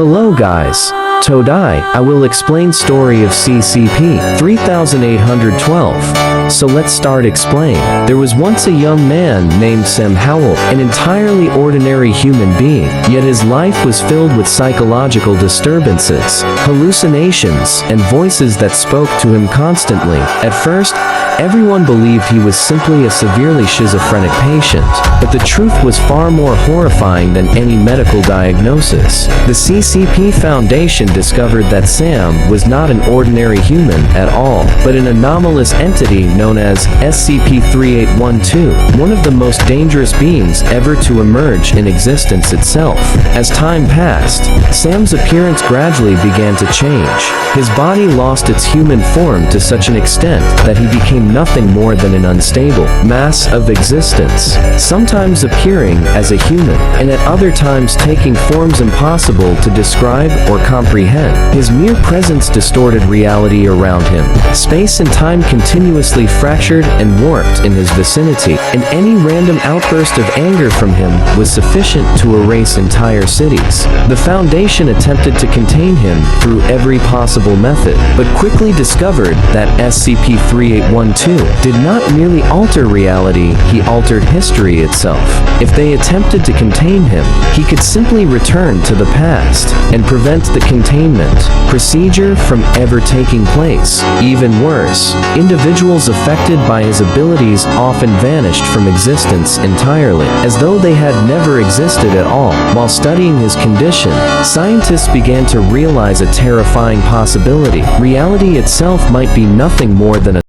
Hello guys. Today, I will explain story of SCP-3812. So let's start explain. There was once a young man named Sam Howell, an entirely ordinary human being, yet his life was filled with psychological disturbances, hallucinations, and voices that spoke to him constantly. At first, everyone believed he was simply a severely schizophrenic patient, but the truth was far more horrifying than any medical diagnosis. The CCP Foundation discovered that Sam was not an ordinary human at all, but an anomalous entity known as SCP-3812, one of the most dangerous beings ever to emerge in existence itself. As time passed, Sam's appearance gradually began to change. His body lost its human form to such an extent that he became nothing more than an unstable mass of existence, sometimes appearing as a human, and at other times taking forms impossible to describe or comprehend. His mere presence distorted reality around him. Space and time continuously fractured and warped in his vicinity, and any random outburst of anger from him was sufficient to erase entire cities. The Foundation attempted to contain him through every possible method, but quickly discovered that SCP-3812 did not merely alter reality, he altered history itself. If they attempted to contain him, he could simply return to the past and prevent the containment procedure from ever taking place. Even worse, individuals affected by his abilities often vanished from existence entirely, as though they had never existed at all. While studying his condition, scientists began to realize a terrifying possibility. Reality itself might be nothing more than a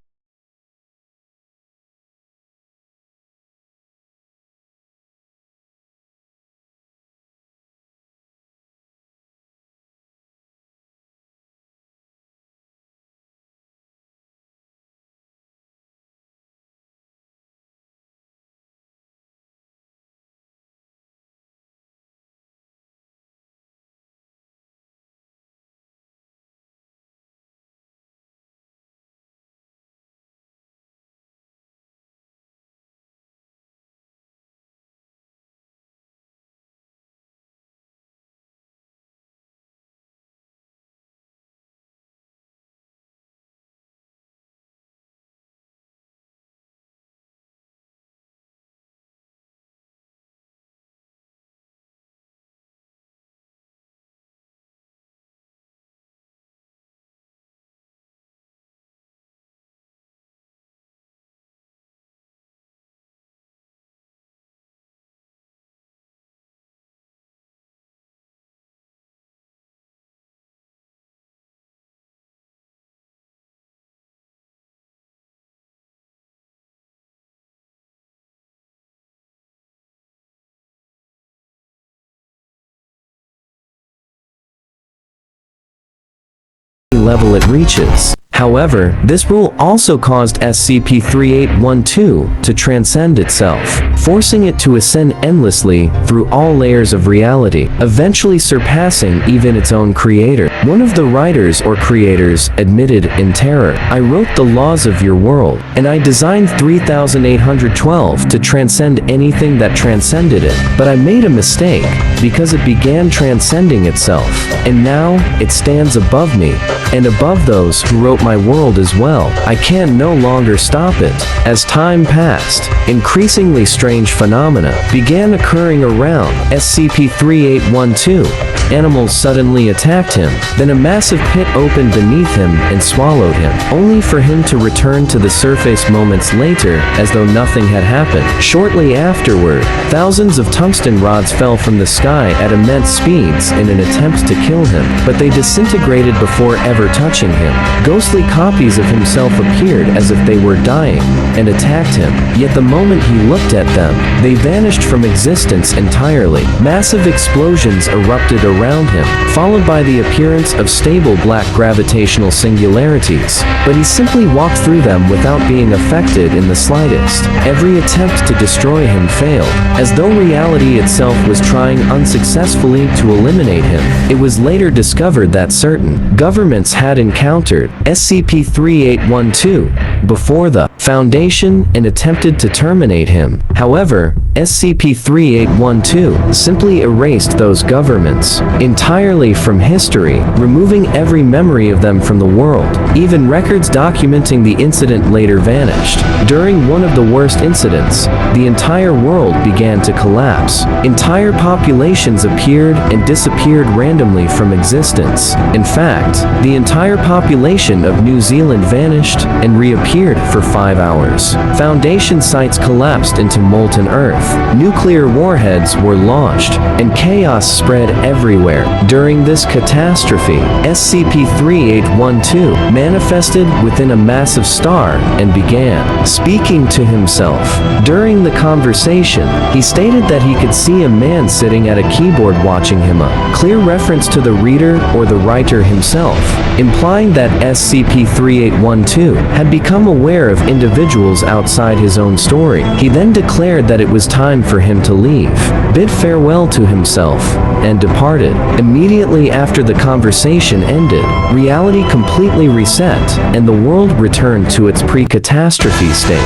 level it reaches. However, this rule also caused SCP-3812 to transcend itself, forcing it to ascend endlessly through all layers of reality, eventually surpassing even its own creator. One of the writers or creators admitted in terror, "I wrote the laws of your world, and I designed 3812 to transcend anything that transcended it. But I made a mistake, because it began transcending itself, and now it stands above me, and above those who wrote my world as well. I can no longer stop it." As time passed, increasingly strange phenomena began occurring around SCP-3812. Animals suddenly attacked him, then a massive pit opened beneath him and swallowed him, only for him to return to the surface moments later as though nothing had happened. Shortly afterward, thousands of tungsten rods fell from the sky at immense speeds in an attempt to kill him, but they disintegrated before ever touching him. Ghostly copies of himself appeared as if they were dying and attacked him, yet the moment he looked at them, they vanished from existence entirely. Massive explosions erupted around him, followed by the appearance of stable black gravitational singularities, but he simply walked through them without being affected in the slightest. Every attempt to destroy him failed, as though reality itself was trying unsuccessfully to eliminate him. It was later discovered that certain governments had encountered SCP-3812 before the Foundation and attempted to terminate him. However, SCP-3812 simply erased those governments entirely from history, removing every memory of them from the world. Even records documenting the incident later vanished. During one of the worst incidents, the entire world began to collapse. Entire populations appeared and disappeared randomly from existence. In fact, the entire population of New Zealand vanished and reappeared for 5 hours. Foundation sites collapsed into molten earth. Nuclear warheads were launched, and chaos spread everywhere. During this catastrophe, SCP-3812 manifested within a massive star and began speaking to himself. During the conversation, he stated that he could see a man sitting at a keyboard watching him, a clear reference to the reader or the writer himself, implying that SCP-3812 had become aware of individuals outside his own story. He then declared that it was time for him to leave, bid farewell to himself, and departed. Immediately after the conversation ended, reality completely reset, and the world returned to its pre-catastrophe state.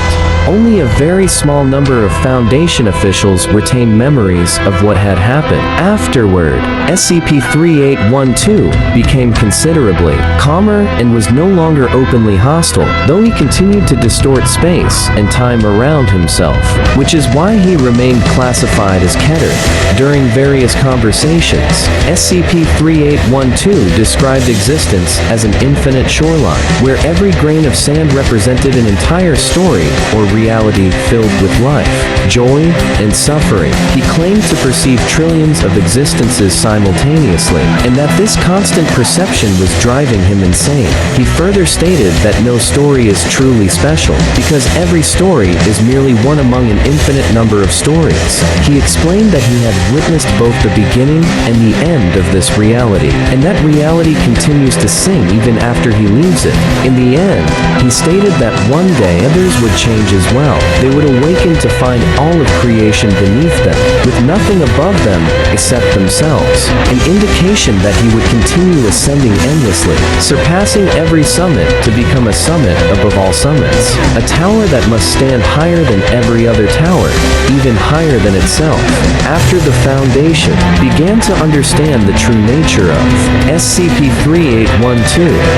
Only a very small number of Foundation officials retained memories of what had happened. Afterward, SCP-3812 became considerably calmer and was no longer openly hostile, though he continued to distort space and time around himself, which is why he remained classified as Keter. During various conversations, SCP-3812 described existence as an infinite shoreline, where every grain of sand represented an entire story or reality filled with life, joy, and suffering. He claimed to perceive trillions of existences simultaneously, and that this constant perception was driving him insane. He further stated that no story is truly special, because every story is merely one among an infinite number of stories. He explained that he had witnessed both the beginning and the end of this reality, and that reality continues to sing even after he leaves it. In the end, he stated that one day others would change as well. They would awaken to find all of creation beneath them, with nothing above them except themselves, an indication that he would continue ascending endlessly, surpassing every summit to become a summit above all summits, a tower that must stand higher than every other tower, even higher than itself. After the Foundation began to understand the true nature of SCP-3812,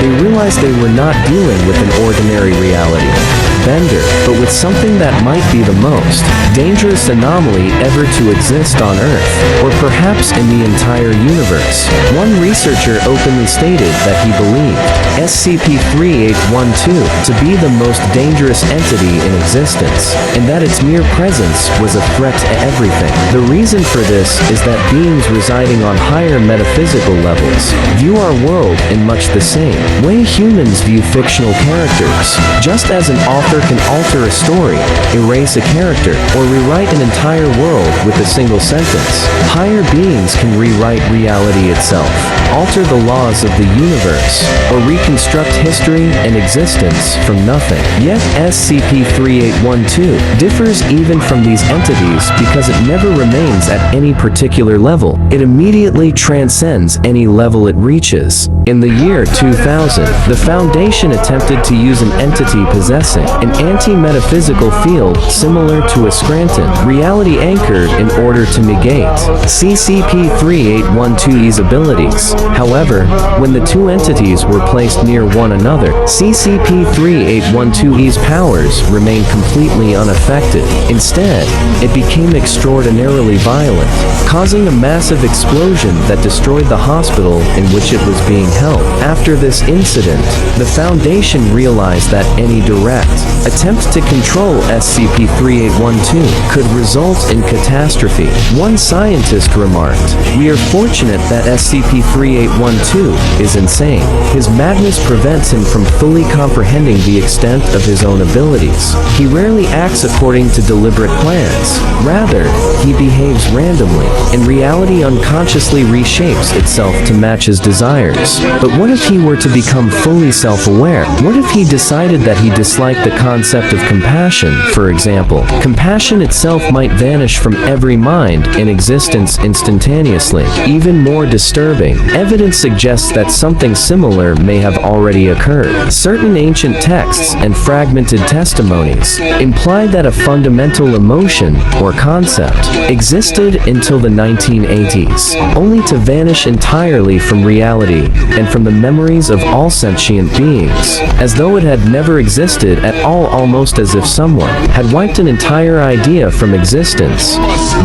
they realized they were not dealing with an ordinary reality bender, but with something that might be the most dangerous anomaly ever to exist on Earth, or perhaps in the entire universe. One researcher openly stated that he believed SCP-3812 to be the most dangerous entity in existence, and that its mere presence was a threat to everything. The reason for this is that beings residing on higher metaphysical levels view our world in much the same way humans view fictional characters. Just as an author can alter a story, erase a character, or rewrite an entire world with a single sentence, higher beings can rewrite reality itself, alter the laws of the universe, or reconstruct history and existence from nothing. Yet SCP-3812 differs even from these entities because it never remains at any particular level. It immediately transcends any level it reaches. In the year 2000, the Foundation attempted to use an entity possessing an anti-metaphysical field similar to a Scranton reality anchored in order to negate SCP-3812's abilities. However, when the two entities were placed near one another, SCP-3812's powers remained completely unaffected. Instead, it became extraordinarily violent, causing a massive explosion that destroyed the hospital in which it was being held. After this incident, the Foundation realized that any direct attempt to control SCP-3812 could result in catastrophe. One scientist remarked, "We are fortunate that SCP-3812 is insane. His madness prevents him from fully comprehending the extent of his own abilities. He rarely acts according to deliberate plans. Rather, he behaves randomly, and reality unconsciously reshapes itself to match his desires." But what if he were to become fully self-aware? What if he decided that he disliked the concept of compassion, for example? Compassion itself might vanish from every mind in existence instantaneously. Even more disturbing, evidence suggests that something similar may have already occurred. Certain ancient texts and fragmented testimonies imply that a fundamental emotion or concept existed until the 1980s, only to vanish entirely from reality and from the memories of all sentient beings, as though it had never existed at all, almost as if someone had wiped an entire idea from existence.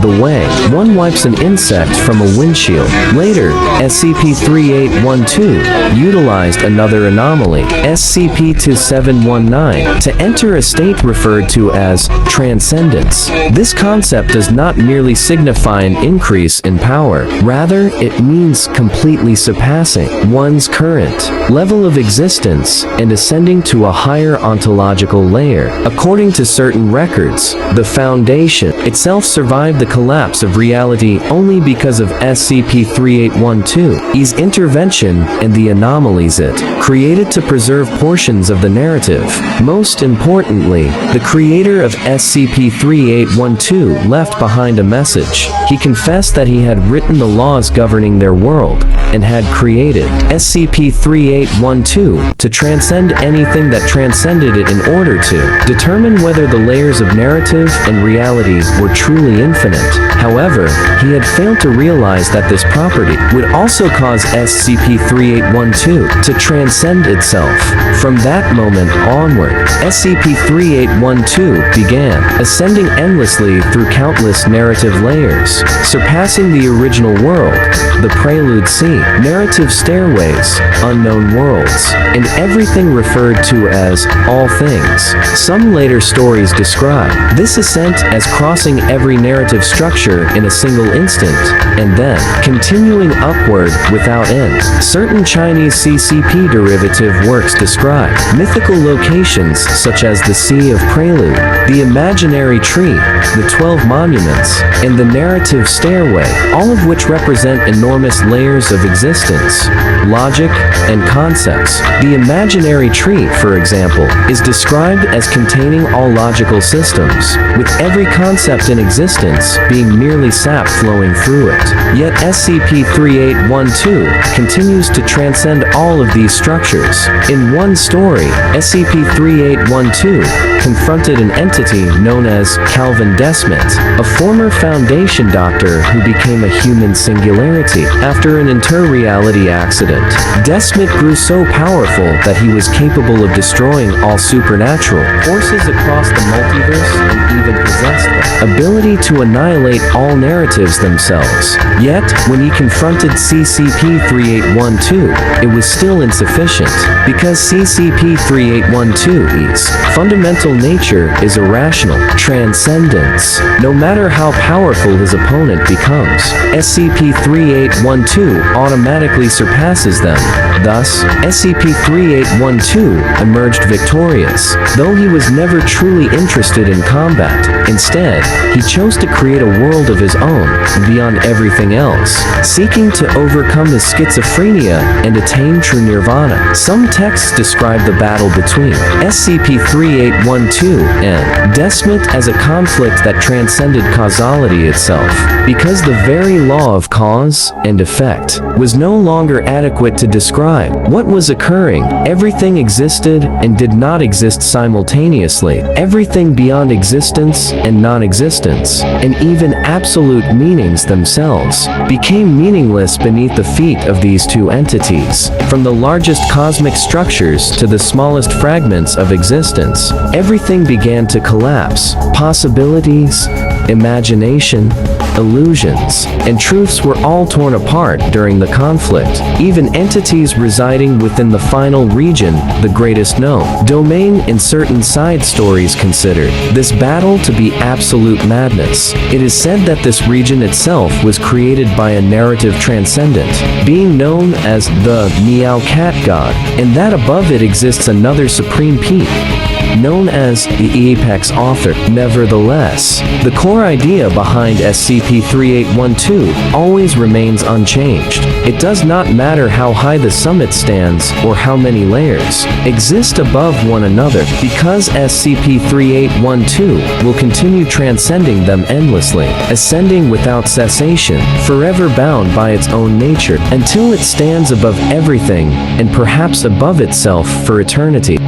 The way one wipes an insect from a windshield. Later, SCP-3812 utilized another anomaly, SCP-2719, to enter a state referred to as transcendence. This concept does not merely signify an increase in power, rather it means completely surpassing one's current level of existence and ascending to a higher ontological layer. According to certain records, the Foundation itself survived the collapse of reality only because of SCP-3812's intervention and the anomalies it created to preserve portions of the narrative. Most importantly, the creator of SCP-3812 left behind a message. He confessed that he had written the laws governing their world and had created SCP-3812 to transcend anything that transcended it in order to determine whether the layers of narrative and reality were truly infinite. However, he had failed to realize that this property would also cause SCP-3812 to transcend itself. From that moment onward, SCP-3812 began ascending endlessly through countless narrative layers, surpassing the original world, the Prelude Sea, narrative stairways, unknown worlds, and everything referred to as all things. Some later stories describe this ascent as crossing every narrative structure in a single instant, and then continuing upward without end. Certain Chinese CCP derivative works describe mythical locations such as the Sea of Prelude, the Imaginary Tree, the 12 Monuments, and the Narrative Stairway, all of which represent enormous layers of existence, logic, and concepts. The Imaginary Tree, for example, is described as containing all logical systems, with every concept in existence being merely sap flowing through it. Yet SCP-3812 continues to transcend all of these structures. In one story, SCP-3812 confronted an entity known as Calvin Desmet, a former Foundation doctor who became a human singularity after an inter-reality accident. Desmet grew so powerful that he was capable of destroying all supernatural forces across the multiverse and even possessed the ability to annihilate all narratives themselves. Yet, when he confronted SCP-3812, it was still insufficient, because SCP-3812's fundamental nature is irrational transcendence. No matter how powerful his opponent becomes, SCP-3812 automatically surpasses them. Thus, SCP-3812 emerged victorious, though he was never truly interested in combat. Instead, he chose to create a world of his own, beyond everything else, seeking to overcome his schizophrenia and attain true nirvana. Some texts describe the battle between SCP-3812 and Desmet as a conflict that transcended causality itself, because the very law of cause and effect was no longer adequate to describe what was occurring. Everything existed and did not exist simultaneously. Everything beyond existence and non-existence, and even absolute meanings themselves, became meaningless beneath the feet of these two entities. From the largest cosmic structures to the smallest fragments of existence, everything began to collapse. Possibilities, imagination, illusions, and truths were all torn apart during the conflict. Even entities residing within the final region, the greatest known domain in certain side stories, considered this battle to be absolute madness. It is said that this region itself was created by a narrative transcendent being known as the Meow Cat God, and that above it exists another supreme peak, known as the apex author. Nevertheless, the core idea behind SCP-3812 always remains unchanged. It does not matter how high the summit stands or how many layers exist above one another, because SCP-3812 will continue transcending them endlessly, ascending without cessation, forever bound by its own nature, until it stands above everything and perhaps above itself for eternity.